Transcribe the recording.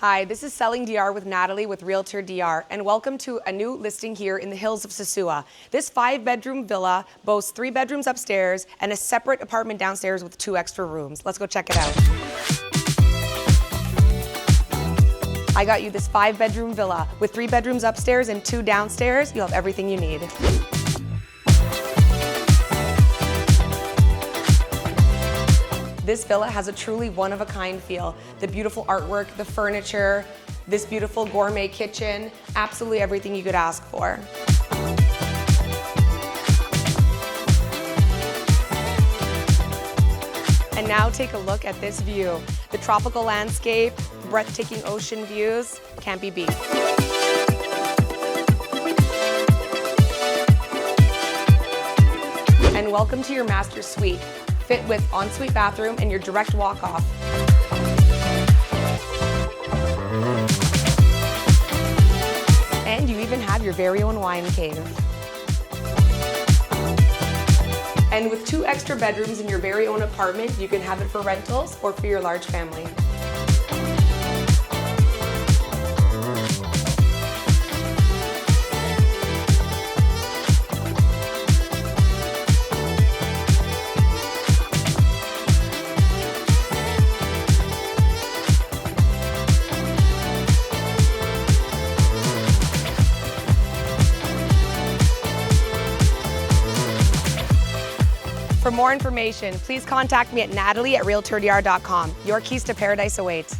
Hi, this is Selling DR with Natalie with Realtor DR, and welcome to a new listing here in the hills of Sosúa. This 5-bedroom villa boasts 3 bedrooms upstairs and a separate apartment downstairs with 2 extra rooms. Let's go check it out. I got you this 5-bedroom villa with 3 bedrooms upstairs and 2 downstairs. You'll have everything you need. This villa has a truly one-of-a-kind feel. The beautiful artwork, the furniture, this beautiful gourmet kitchen, absolutely everything you could ask for. And now take a look at this view. The tropical landscape, breathtaking ocean views, can't be beat. And welcome to your master suite. Fit with ensuite bathroom and your direct walk-off. And you even have your very own wine cave. And with 2 extra bedrooms in your very own apartment, you can have it for rentals or for your large family. For more information, please contact me at natalie@realtordr.com. Your keys to paradise await.